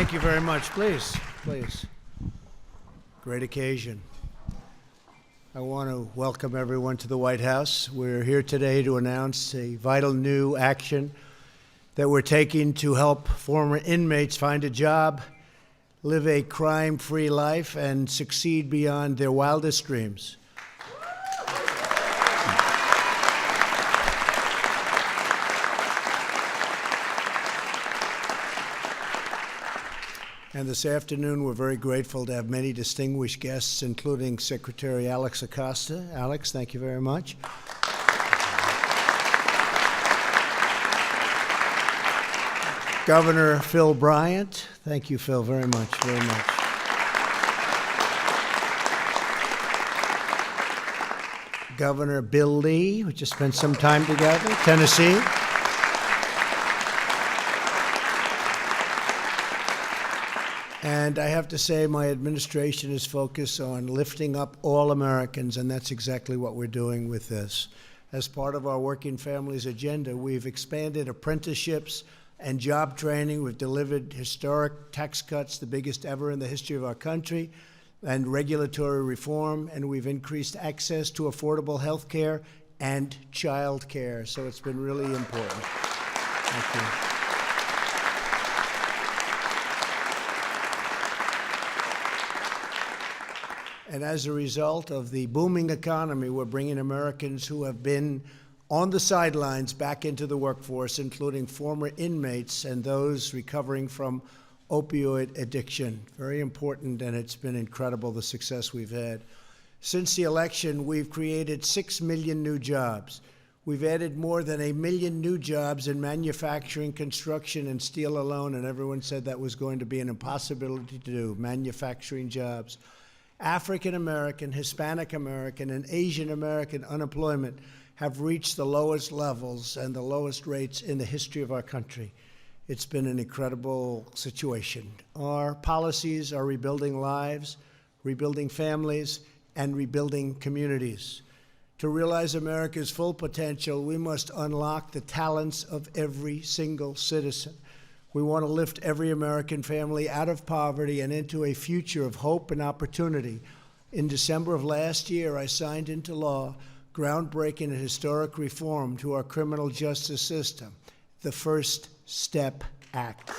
Thank you very much. Please, please. Great occasion. I want to welcome everyone to the White House. We're here today to announce a vital new action that we're taking to help former inmates find a job, live a crime-free life, and succeed beyond their wildest dreams. And this afternoon, we're very grateful to have many distinguished guests, including Secretary Alex Acosta. Alex, thank you very much. Governor Phil Bryant. Thank you, Phil, very much, very much. Governor Bill Lee, we just spent some time together, Tennessee. And I have to say, my administration is focused on lifting up all Americans, and that's exactly what we're doing with this. As part of our Working Families agenda, we've expanded apprenticeships and job training. We've delivered historic tax cuts, the biggest ever in the history of our country, and regulatory reform, and we've increased access to affordable health care and child care. So it's been really important. Thank you. And as a result of the booming economy, we're bringing Americans who have been on the sidelines back into the workforce, including former inmates and those recovering from opioid addiction. Very important, and it's been incredible, the success we've had. Since the election, we've created 6 million new jobs. We've added more than 1 million new jobs in manufacturing, construction, and steel alone, and everyone said that was going to be an impossibility to do, manufacturing jobs. African American, Hispanic American, and Asian American unemployment have reached the lowest levels and the lowest rates in the history of our country. It's been an incredible situation. Our policies are rebuilding lives, rebuilding families, and rebuilding communities. To realize America's full potential, we must unlock the talents of every single citizen. We want to lift every American family out of poverty and into a future of hope and opportunity. In December of last year, I signed into law groundbreaking and historic reform to our criminal justice system, the First Step Act.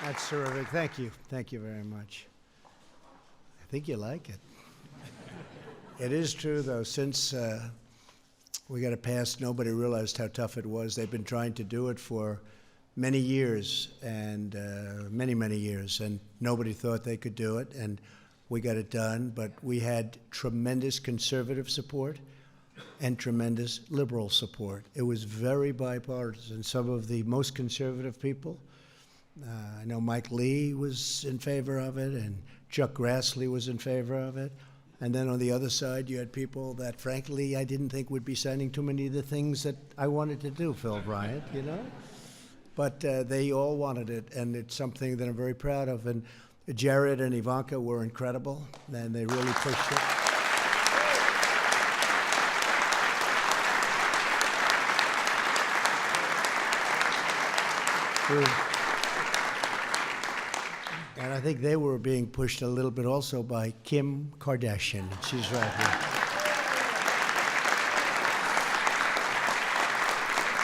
That's terrific. Thank you. Thank you very much. I think you like it. It is true, though, since we got it passed, nobody realized how tough it was. They've been trying to do it for many years, and many years, and nobody thought they could do it, and we got it done. But we had tremendous conservative support and tremendous liberal support. It was very bipartisan. Some of the most conservative people, I know Mike Lee was in favor of it, and Chuck Grassley was in favor of it. And then on the other side, you had people that, frankly, I didn't think would be signing too many of the things that I wanted to do, Phil Bryant, you know? But they all wanted it, and it's something that I'm very proud of. And Jared and Ivanka were incredible, and they really pushed it. And I think they were being pushed a little bit also by Kim Kardashian. She's right here.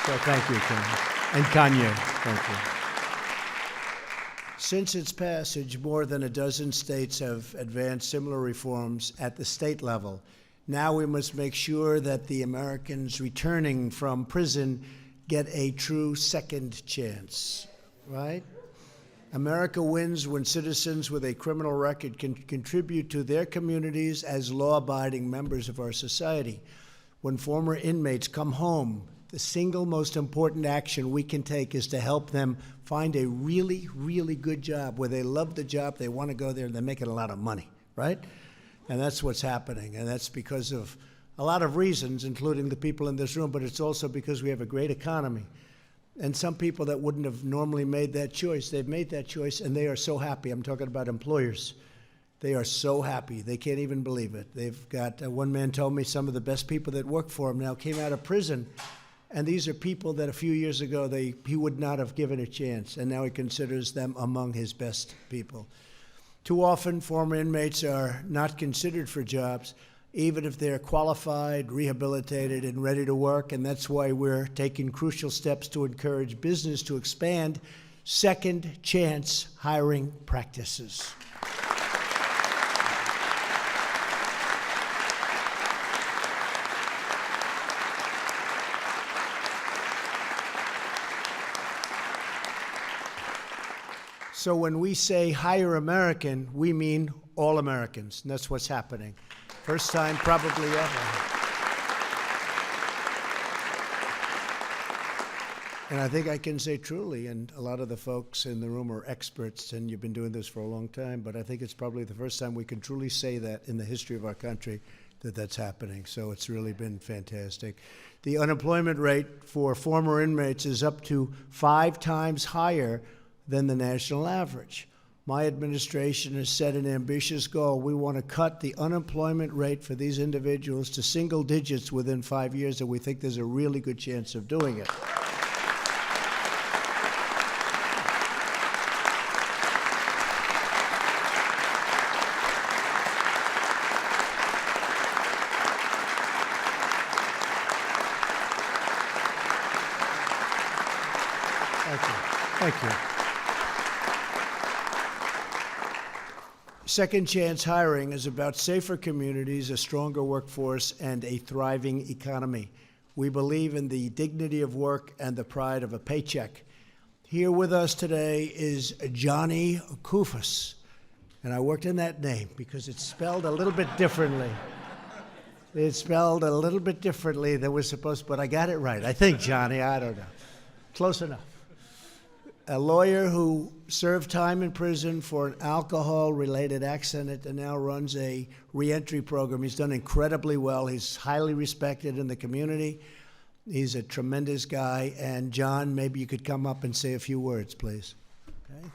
So thank you, Kim. And Kanye, thank you. Since its passage, more than a dozen states have advanced similar reforms at the state level. Now we must make sure that the Americans returning from prison get a true second chance, right? America wins when citizens with a criminal record can contribute to their communities as law-abiding members of our society. When former inmates come home the single most important action we can take is to help them find a really, really good job where they love the job, they want to go there, and they're making a lot of money, right? And that's what's happening, and that's because of a lot of reasons, including the people in this room, but it's also because we have a great economy. And some people that wouldn't have normally made that choice, they've made that choice, and they are so happy. I'm talking about employers. They are so happy. They can't even believe it. They've got, one man told me some of the best people that work for him now came out of prison. And these are people that a few years ago he would not have given a chance, and now he considers them among his best people. Too often, former inmates are not considered for jobs, even if they're qualified, rehabilitated, and ready to work, and that's why we're taking crucial steps to encourage business to expand second chance hiring practices. So when we say hire American, we mean all Americans, and that's what's happening. First time probably ever. And I think I can say truly, and a lot of the folks in the room are experts, and you've been doing this for a long time, but I think it's probably the first time we can truly say that in the history of our country that that's happening. So it's really been fantastic. The unemployment rate for former inmates is up to 5 times higher than the national average. My administration has set an ambitious goal. We want to cut the unemployment rate for these individuals to single digits within 5 years, and we think there's a really good chance of doing it. Thank you. Second chance hiring is about safer communities, a stronger workforce, and a thriving economy. We believe in the dignity of work and the pride of a paycheck. Here with us today is Johnny Kufas. And I worked in that name because it's spelled a little bit differently. It's spelled a little bit differently than we're supposed to, but I got it right. I think, Johnny, I don't know. Close enough. A lawyer who served time in prison for an alcohol-related accident and now runs a reentry program. He's done incredibly well. He's highly respected in the community. He's a tremendous guy. And John, maybe you could come up and say a few words, please. Okay.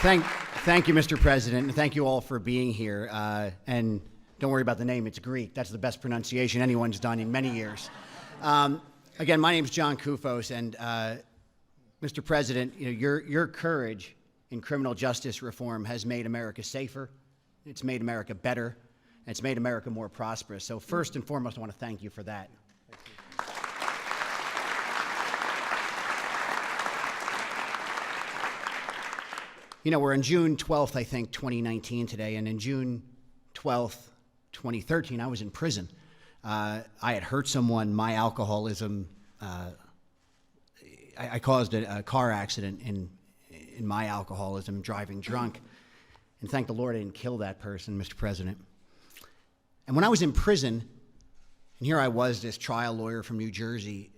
Thank you. Thank you, Mr. President, and thank you all for being here. And don't worry about the name, it's Greek. That's the best pronunciation anyone's done in many years. Again, my name is John Kufos, and Mr. President, your courage in criminal justice reform has made America safer, it's made America better, and it's made America more prosperous. So first and foremost, I want to thank you for that. You know, we're on June 12th, I think, 2019 today, and in June 12th, 2013, I was in prison. I had hurt someone. My alcoholism, I caused a car accident in my alcoholism, driving drunk. And thank the Lord I didn't kill that person, Mr. President. And when I was in prison, and here I was, this trial lawyer from New Jersey,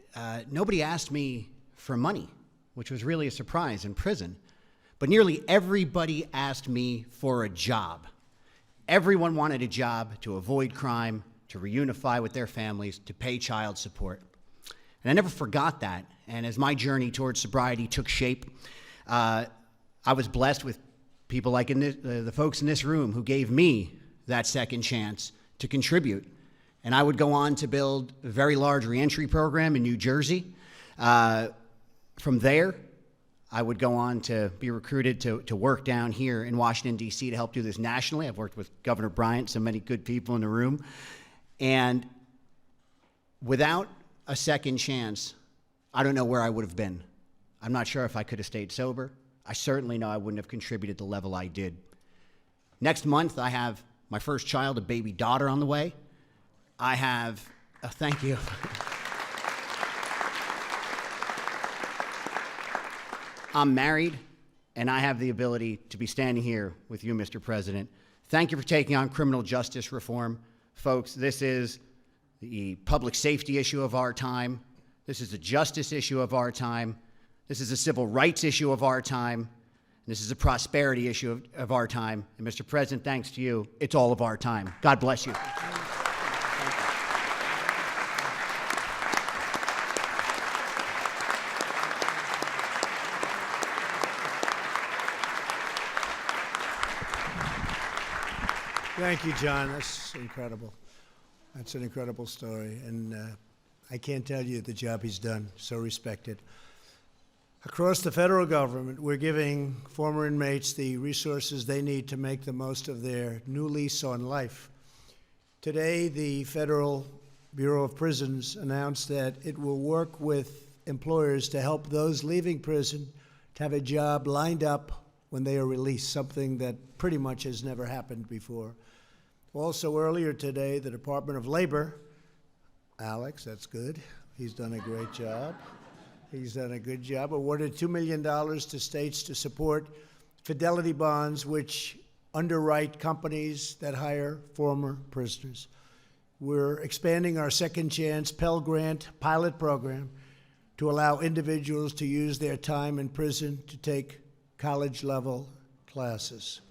nobody asked me for money, which was really a surprise in prison. But nearly everybody asked me for a job. Everyone wanted a job to avoid crime, to reunify with their families, to pay child support. And I never forgot that. And as my journey towards sobriety took shape, I was blessed with people like the folks in this room who gave me that second chance to contribute. And I would go on to build a very large reentry program in New Jersey. From there, I would go on to be recruited to work down here in Washington, D.C. to help do this nationally. I've worked with Governor Bryant, so many good people in the room. And without a second chance, I don't know where I would have been. I'm not sure if I could have stayed sober. I certainly know I wouldn't have contributed the level I did. Next month, I have my first child, a baby daughter, on the way. I have, thank you. I'm married, and I have the ability to be standing here with you, Mr. President. Thank you for taking on criminal justice reform. Folks, this is the public safety issue of our time. This is the justice issue of our time. This is a civil rights issue of our time. And this is a prosperity issue of our time. And Mr. President, thanks to you, it's all of our time. God bless you. Thank you, John. That's incredible. That's an incredible story. And I can't tell you the job he's done. So respected. Across the federal government, we're giving former inmates the resources they need to make the most of their new lease on life. Today, the Federal Bureau of Prisons announced that it will work with employers to help those leaving prison to have a job lined up when they are released, something that pretty much has never happened before. Also, earlier today, the Department of Labor, Alex, that's good. He's done a great job. He's done a good job. Awarded $2 million to states to support fidelity bonds, which underwrite companies that hire former prisoners. We're expanding our Second Chance Pell Grant pilot program to allow individuals to use their time in prison to take college-level classes.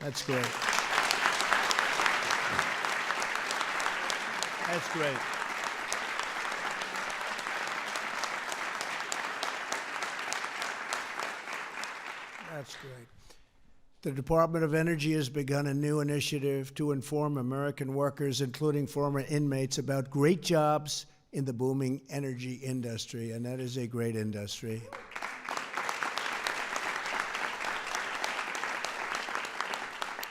That's great. That's great. That's great. The Department of Energy has begun a new initiative to inform American workers, including former inmates, about great jobs in the booming energy industry, and that is a great industry.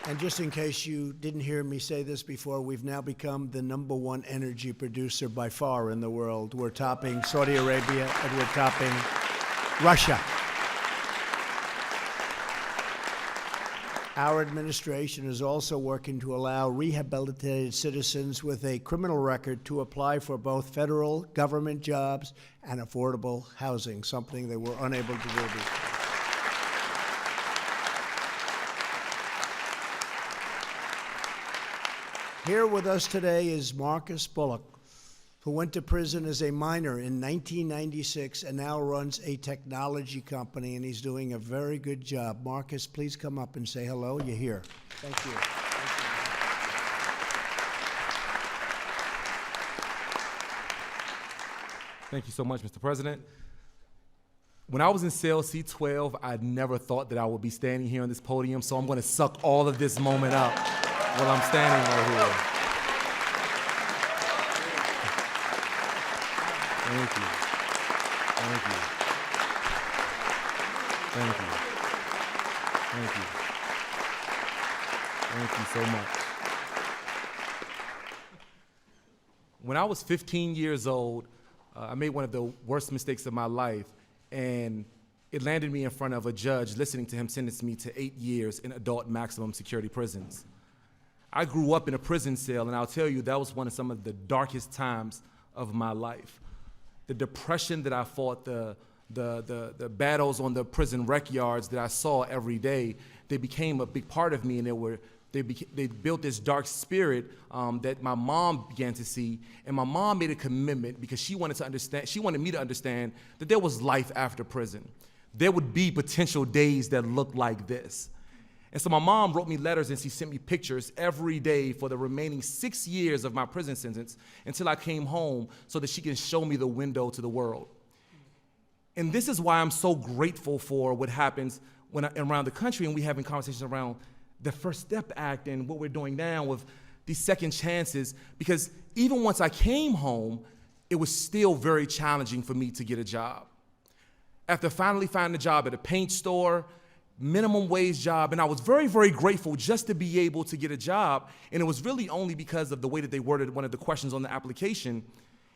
And just in case you didn't hear me say this before, we've now become the #1 energy producer by far in the world. We're topping Saudi Arabia and we're topping Russia. Our administration is also working to allow rehabilitated citizens with a criminal record to apply for both federal government jobs and affordable housing, something they were unable to do before. Here with us today is Marcus Bullock, who went to prison as a minor in 1996 and now runs a technology company, and he's doing a very good job. Marcus, please come up and say hello. You're here. Thank you. Thank you so much, Mr. President. When I was in cell C12, I never thought that I would be standing here on this podium, so I'm going to suck all of this moment up while I'm standing right here. Thank you. Thank you. Thank you. Thank you. Thank you so much. When I was 15 years old, I made one of the worst mistakes of my life, and it landed me in front of a judge listening to him sentence me to 8 years in adult maximum security prisons. I grew up in a prison cell, and I'll tell you, that was some of the darkest times of my life. The depression that I fought, the battles on the prison rec yards that I saw every day, they became a big part of me, and they built this dark spirit that my mom began to see, and my mom made a commitment because she wanted me to understand that there was life after prison. There would be potential days that looked like this. And so my mom wrote me letters, and she sent me pictures every day for the remaining 6 years of my prison sentence until I came home so that she can show me the window to the world. And this is why I'm so grateful for what happens around the country, and we having conversations around the First Step Act and what we're doing now with these second chances, because even once I came home, it was still very challenging for me to get a job. After finally finding a job at a paint store, minimum wage job, and I was very, very grateful just to be able to get a job, and it was really only because of the way that they worded one of the questions on the application.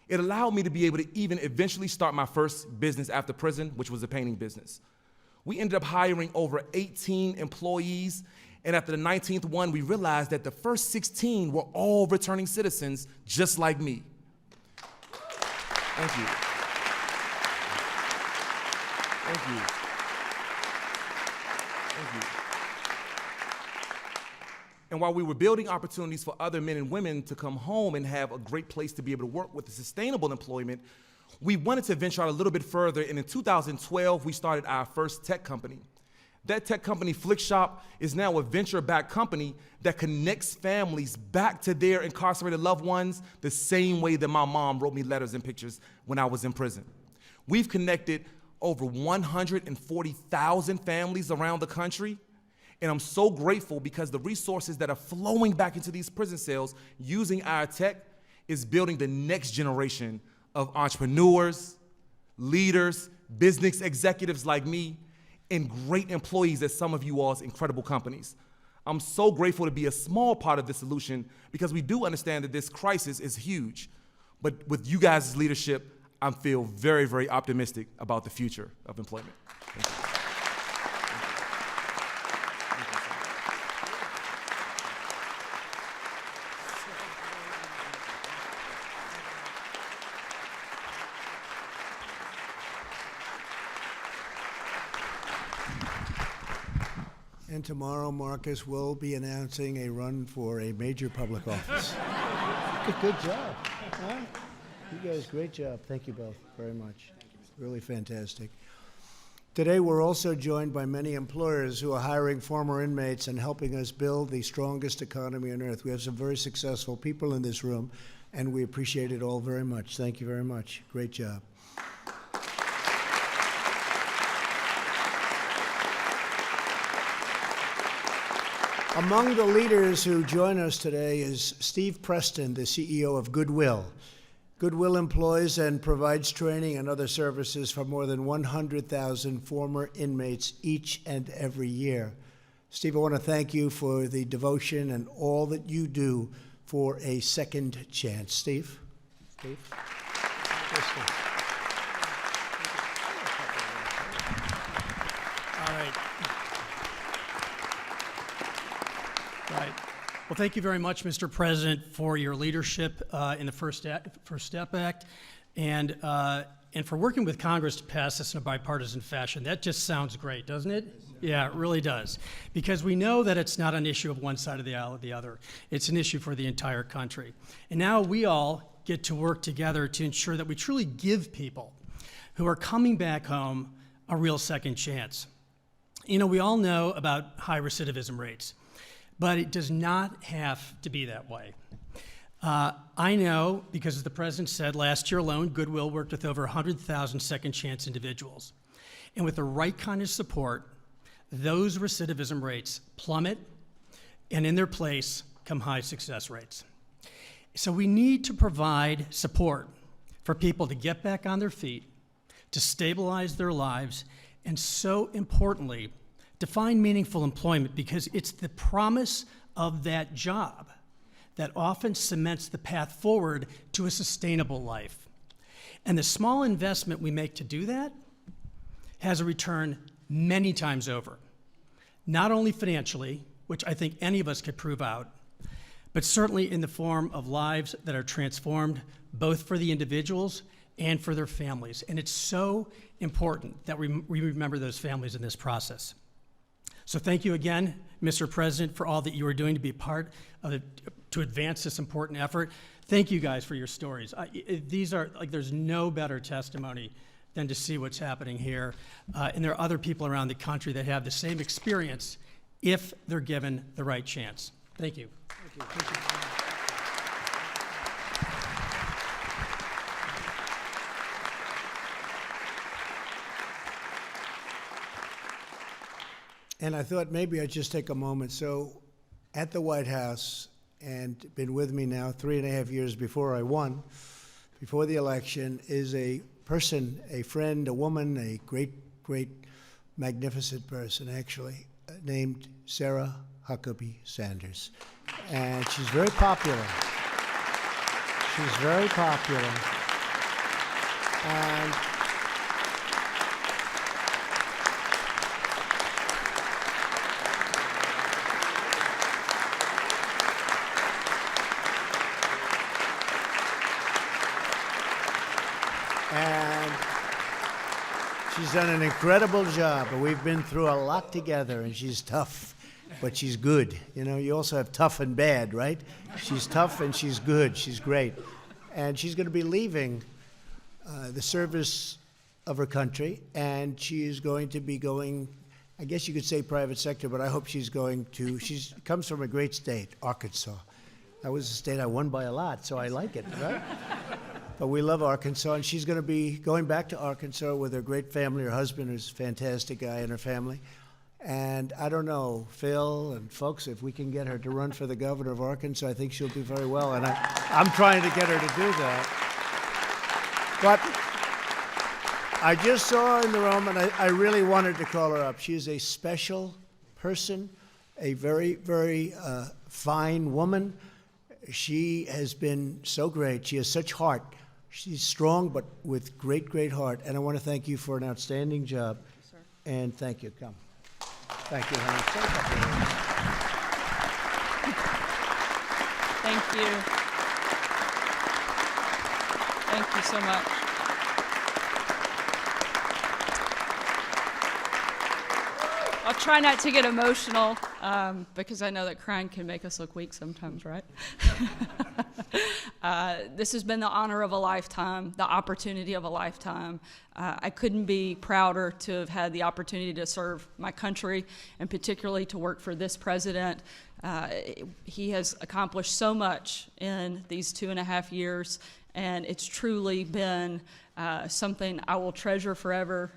It allowed me to be able to even eventually start my first business after prison, which was a painting business. We ended up hiring over 18 employees, and after the 19th one, we realized that the first 16 were all returning citizens just like me. Thank you. Thank you. And while we were building opportunities for other men and women to come home and have a great place to be able to work with sustainable employment, we wanted to venture out a little bit further, and in 2012, we started our first tech company. That tech company, Flickshop, is now a venture-backed company that connects families back to their incarcerated loved ones the same way that my mom wrote me letters and pictures when I was in prison. We've connected over 140,000 families around the country, and I'm so grateful because the resources that are flowing back into these prison cells using our tech is building the next generation of entrepreneurs, leaders, business executives like me, and great employees at some of you all's incredible companies. I'm so grateful to be a small part of the solution because we do understand that this crisis is huge. But with you guys' leadership, I feel very, very optimistic about the future of employment. Thank you. And tomorrow, Marcus will be announcing a run for a major public office. Good job. Huh? You guys, great job. Thank you both very much. Really fantastic. Today, we're also joined by many employers who are hiring former inmates and helping us build the strongest economy on earth. We have some very successful people in this room, and we appreciate it all very much. Thank you very much. Great job. Among the leaders who join us today is Steve Preston, the CEO of Goodwill. Goodwill employs and provides training and other services for more than 100,000 former inmates each and every year. Steve, I want to thank you for the devotion and all that you do for a second chance. Steve? Steve? Yes, Steve. All right. Right. Well, thank you very much, Mr. President, for your leadership in the First Step Act, and for working with Congress to pass this in a bipartisan fashion. That just sounds great, doesn't it? Yeah, it really does. Because we know that it's not an issue of one side of the aisle or the other. It's an issue for the entire country. And now we all get to work together to ensure that we truly give people who are coming back home a real second chance. You know, we all know about high recidivism rates, but it does not have to be that way. I know, because as the President said, last year alone, Goodwill worked with over 100,000 second chance individuals. And with the right kind of support, those recidivism rates plummet, and in their place come high success rates. So we need to provide support for people to get back on their feet, to stabilize their lives, and so importantly, to find meaningful employment, because it's the promise of that job that often cements the path forward to a sustainable life. And the small investment we make to do that has a return many times over. Not only financially, which I think any of us could prove out, but certainly in the form of lives that are transformed, both for the individuals and for their families. And it's so important that we remember those families in this process. So thank you again, Mr. President, for all that you are doing to be a part of to advance this important effort. Thank you guys for your stories. These are, like, there's no better testimony than to see what's happening here. And there are other people around the country that have the same experience if they're given the right chance. Thank you. Thank you. Thank you. And I thought maybe I'd just take a moment. So at the White House, and been with me now 3.5 years before I won, before the election, is a person, a friend, a woman, a great, great, magnificent person, actually, named Sarah Huckabee Sanders. And she's very popular. She's very popular. And she's done an incredible job. We've been through a lot together, and she's tough. but she's good. You know, you also have tough and bad, right? She's tough and she's good. She's great. And she's going to be leaving the service of her country, and she is going to be going, I guess you could say private sector, but I hope she's going to, she comes from a great state, Arkansas. That was a state I won by a lot, so I like it, right? But we love Arkansas, and she's going to be going back to Arkansas with her great family. Her husband is a fantastic guy, and her family. And I don't know, Phil and folks, if we can get her to run for the governor of Arkansas, I think she'll do very well. And I'm trying to get her to do that. But I just saw her in the room, and I really wanted to call her up. She is a special person, a very, very fine woman. She has been so great. She has such heart. She's strong, but with great, great heart. And I want to thank you for an outstanding job. Yes, sir. And thank you. Come. Thank you, honey. Thank you. Thank you so much. I'll try not to get emotional because I know that crying can make us look weak sometimes, right? This has been the honor of a lifetime, the opportunity of a lifetime. I couldn't be prouder to have had the opportunity to serve my country, and particularly to work for this president. He has accomplished so much in these 2.5 years, and it's truly been something I will treasure forever.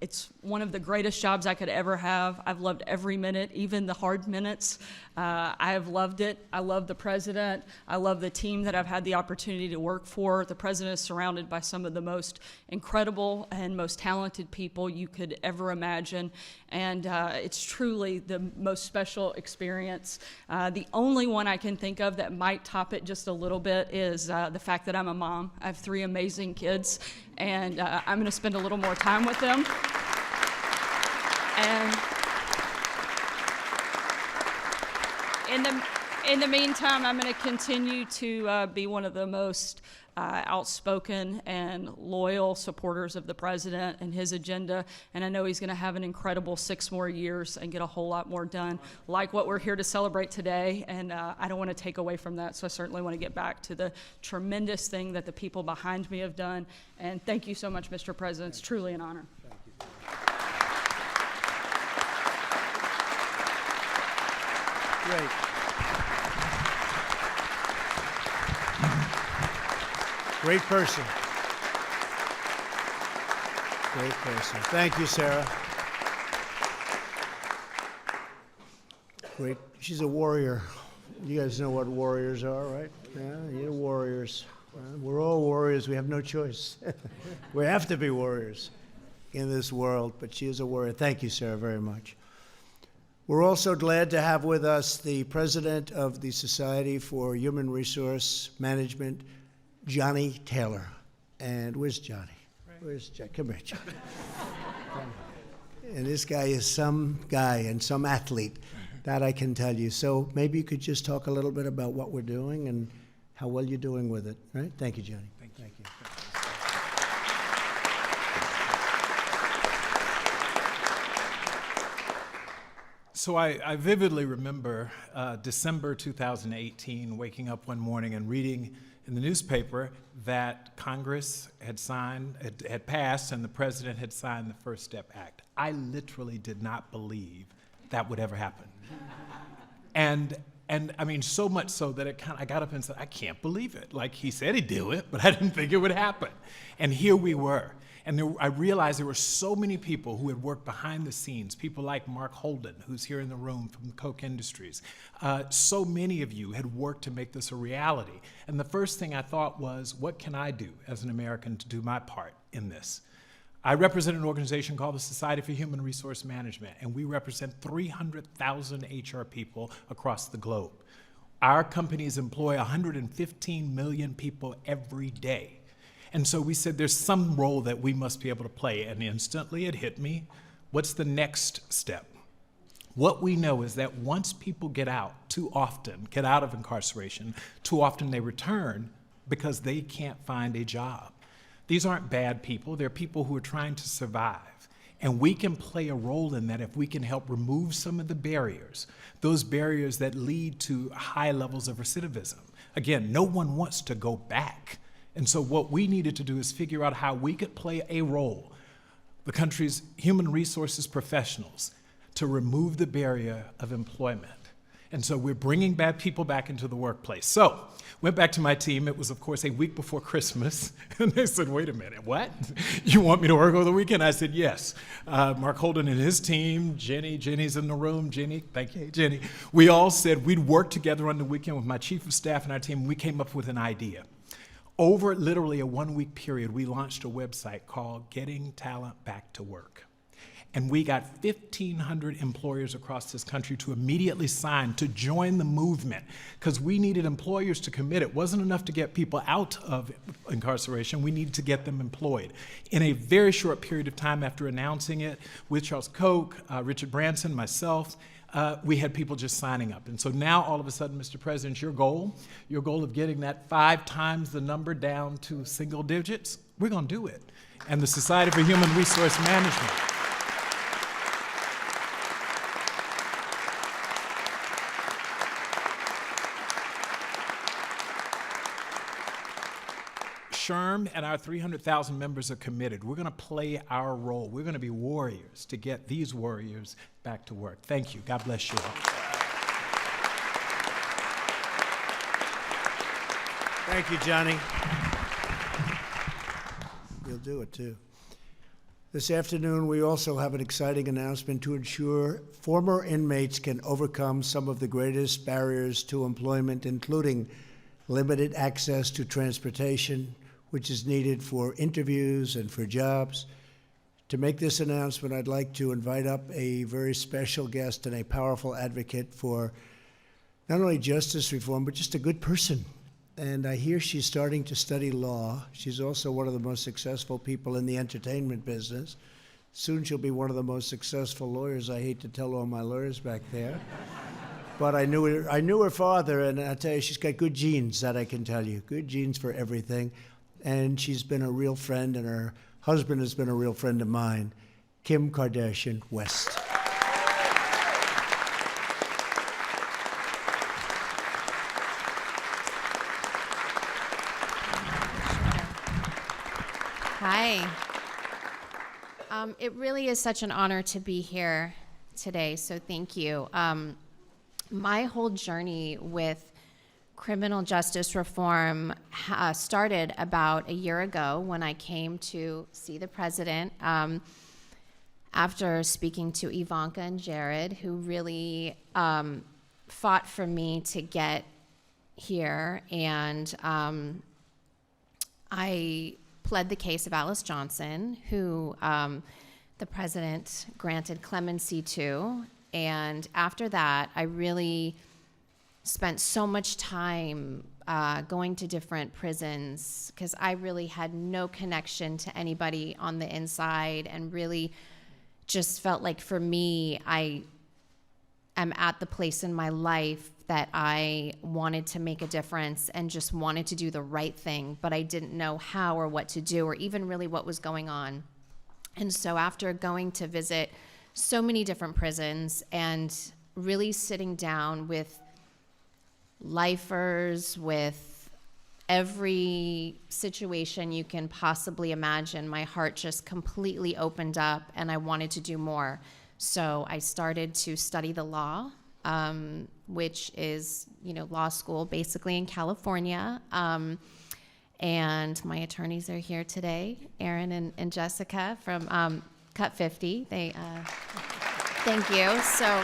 It's one of the greatest jobs I could ever have. I've loved every minute, even the hard minutes. I have loved it. I love the president. I love the team that I've had the opportunity to work for. The president is surrounded by some of the most incredible and most talented people you could ever imagine. And it's truly the most special experience. The only one I can think of that might top it just a little bit is the fact that I'm a mom. I have 3 amazing kids, and I'm going to spend a little more time with them. And in the meantime, I'm going to continue to be one of the most outspoken and loyal supporters of the president and his agenda. And I know he's going to have an incredible 6 more years and get a whole lot more done, like what we're here to celebrate today. And I don't want to take away from that. So I certainly want to get back to the tremendous thing that the people behind me have done. And thank you so much, Mr. President. It's truly an honor. Great. Great person. Great person. Thank you, Sarah. Great. She's a warrior. You guys know what warriors are, right? Yeah, you're warriors. We're all warriors. We have no choice. We have to be warriors in this world, but she is a warrior. Thank you, Sarah, very much. We're also glad to have with us the president of the Society for Human Resource Management, Johnny Taylor. And where's Johnny? Where's Johnny? Come here, Johnny. And this guy is some guy and some athlete, that I can tell you. So maybe you could just talk a little bit about what we're doing and how well you're doing with it, right? Thank you, Johnny. Thank you. So I vividly remember December 2018, waking up one morning and reading in the newspaper that Congress had passed and the president had signed the First Step Act. I literally did not believe that would ever happen. And I mean, so much so that I got up and said, I can't believe it. Like, he said he'd do it, but I didn't think it would happen. And here we were. And I realized there were so many people who had worked behind the scenes, people like Mark Holden, who's here in the room from Koch Industries. So many of you had worked to make this a reality. And the first thing I thought was, what can I do as an American to do my part in this? I represent an organization called the Society for Human Resource Management, and we represent 300,000 HR people across the globe. Our companies employ 115 million people every day. And so we said there's some role that we must be able to play, and instantly it hit me. What's the next step? What we know is that once people get out of incarceration, too often they return because they can't find a job. These aren't bad people, they're people who are trying to survive. And we can play a role in that if we can help remove some of the barriers, those barriers that lead to high levels of recidivism. Again, no one wants to go back. And so what we needed to do is figure out how we could play a role, the country's human resources professionals, to remove the barrier of employment. And so we're bringing bad people back into the workplace. So went back to my team. It was, of course, a week before Christmas. And they said, wait a minute, what? You want me to work over the weekend? I said, yes. Mark Holden and his team, Jenny's in the room. Jenny, thank you, Jenny. We all said we'd work together on the weekend with my chief of staff and our team. We came up with an idea. Over literally a 1-week period, we launched a website called Getting Talent Back to Work. And we got 1,500 employers across this country to immediately sign to join the movement because we needed employers to commit. It wasn't enough to get people out of incarceration. We needed to get them employed. In a very short period of time after announcing it, with Charles Koch, Richard Branson, myself, we had people just signing up. And so now all of a sudden, Mr. President, your goal of getting that 5 times the number down to single digits, we're going to do it. And the Society for Human Resource Management. SHRM and our 300,000 members are committed. We're going to play our role. We're going to be warriors to get these warriors back to work. Thank you. God bless you all. Thank you, Johnny. You'll do it, too. This afternoon, we also have an exciting announcement to ensure former inmates can overcome some of the greatest barriers to employment, including limited access to transportation, which is needed for interviews and for jobs. To make this announcement, I'd like to invite up a very special guest and a powerful advocate for not only justice reform, but just a good person. And I hear she's starting to study law. She's also one of the most successful people in the entertainment business. Soon she'll be one of the most successful lawyers. I hate to tell all my lawyers back there. But I knew her father, and I tell you, she's got good genes, that I can tell you. Good genes for everything. And she's been a real friend, and her husband has been a real friend of mine, Kim Kardashian West. Hi. It really is such an honor to be here today, so thank you. My whole journey with criminal justice reform started about a year ago when I came to see the president after speaking to Ivanka and Jared, who really fought for me to get here. And I pled the case of Alice Johnson, who the president granted clemency to. And after that, I really spent so much time going to different prisons because I really had no connection to anybody on the inside, and really just felt like for me, I am at the place in my life that I wanted to make a difference and just wanted to do the right thing, but I didn't know how or what to do or even really what was going on. And so after going to visit so many different prisons and really sitting down with lifers, with every situation you can possibly imagine, my heart just completely opened up and I wanted to do more. So I started to study the law, which is, law school basically in California. And my attorneys are here today, Aaron and Jessica from Cut 50. They thank you. So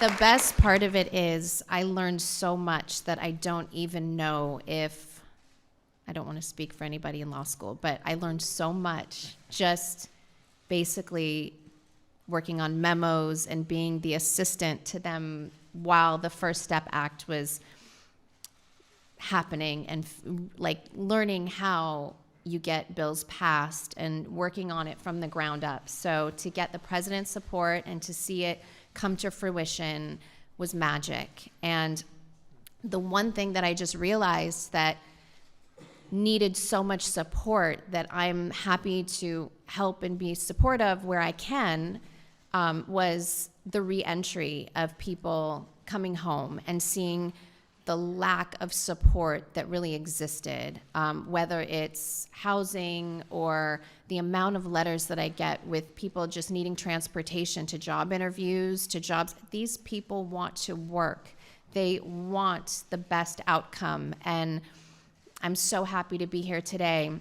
the best part of it is I learned so much that I don't even know if, I don't want to speak for anybody in law school, but I learned so much just basically working on memos and being the assistant to them while the First Step Act was happening, and learning how you get bills passed and working on it from the ground up. So to get the president's support and to see it come to fruition was magic. And the one thing that I just realized that needed so much support that I'm happy to help and be supportive where I can, was the reentry of people coming home and seeing the lack of support that really existed, whether it's housing or the amount of letters that I get with people just needing transportation to job interviews, to jobs. These people want to work. They want the best outcome. And I'm so happy to be here today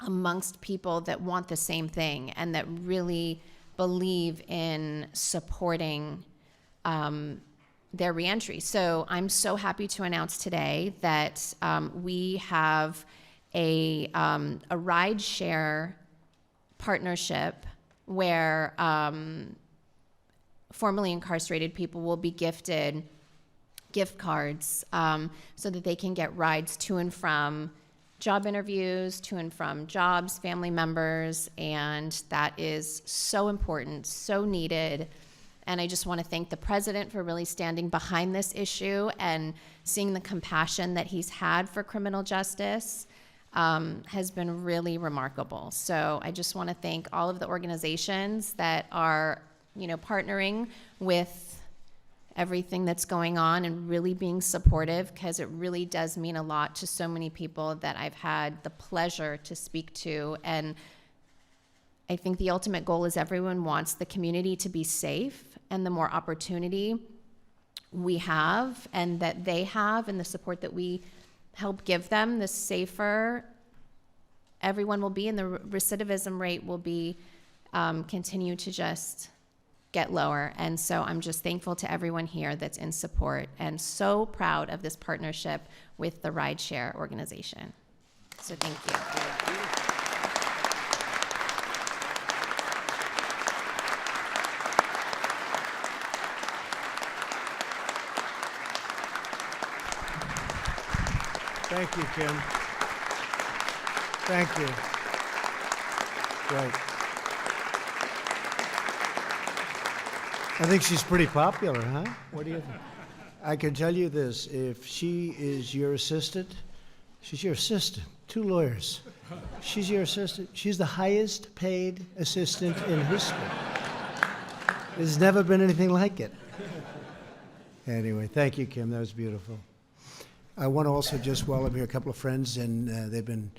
amongst people that want the same thing and that really believe in supporting their reentry. So I'm so happy to announce today that we have a ride share partnership where formerly incarcerated people will be gifted gift cards so that they can get rides to and from job interviews, to and from jobs, family members, and that is so important, so needed. And I just want to thank the president for really standing behind this issue and seeing the compassion that he's had for criminal justice has been really remarkable. So I just want to thank all of the organizations that are, partnering with everything that's going on and really being supportive, because it really does mean a lot to so many people that I've had the pleasure to speak to. And I think the ultimate goal is everyone wants the community to be safe, and the more opportunity we have and that they have and the support that we help give them, the safer everyone will be, and the recidivism rate will be continue to just get lower. And so I'm just thankful to everyone here that's in support and so proud of this partnership with the Rideshare organization. So thank you. Thank you, Kim. Thank you. Great. I think she's pretty popular, huh? What do you think? I can tell you this, if she is your assistant, she's your assistant, 2 lawyers. She's your assistant. She's the highest paid assistant in history. There's never been anything like it. Anyway, thank you, Kim. That was beautiful. I want to also just welcome here a couple of friends, and they've been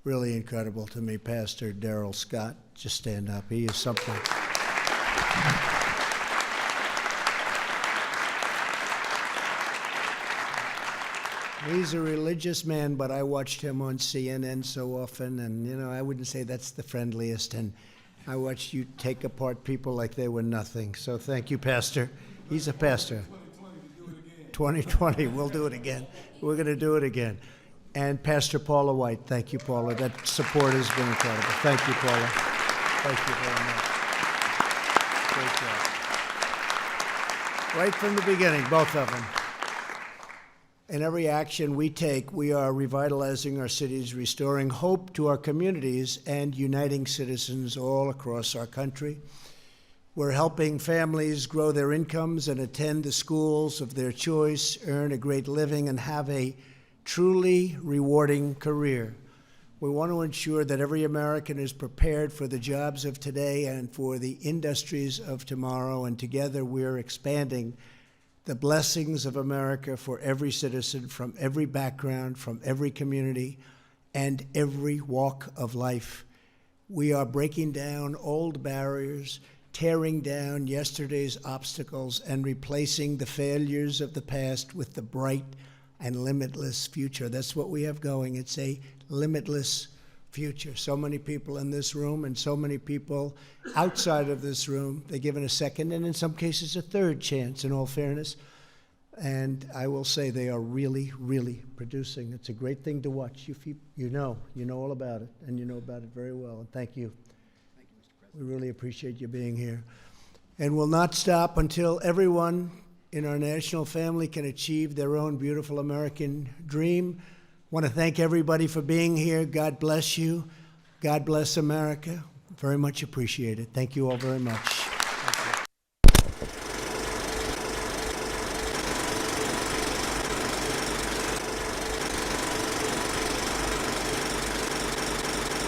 really incredible to me. Pastor Darrell Scott, just stand up. He is something. He's a religious man, but I watched him on CNN so often, and I wouldn't say that's the friendliest, and I watched you take apart people like they were nothing. So thank you, Pastor. He's a pastor. 2020, we'll do it again. We're going to do it again. And Pastor Paula White, thank you, Paula. That support has been incredible. Thank you, Paula. Thank you very much. Great job. Right from the beginning, both of them. In every action we take, we are revitalizing our cities, restoring hope to our communities, and uniting citizens all across our country. We're helping families grow their incomes and attend the schools of their choice, earn a great living, and have a truly rewarding career. We want to ensure that every American is prepared for the jobs of today and for the industries of tomorrow, and together we're expanding the blessings of America for every citizen from every background, from every community, and every walk of life. We are breaking down old barriers, tearing down yesterday's obstacles, and replacing the failures of the past with the bright and limitless future. That's what we have going. It's a limitless future. So many people in this room and so many people outside of this room, they're given a second and in some cases a third chance, in all fairness. And I will say they are really, really producing. It's a great thing to watch. You know all about it, and you know about it very well. And thank you. Thank you, Mr. President. We really appreciate you being here. And we'll not stop until everyone in our national family can achieve their own beautiful American dream. Want to thank everybody for being here. God bless you. God bless America. Very much appreciated. Thank you all very much.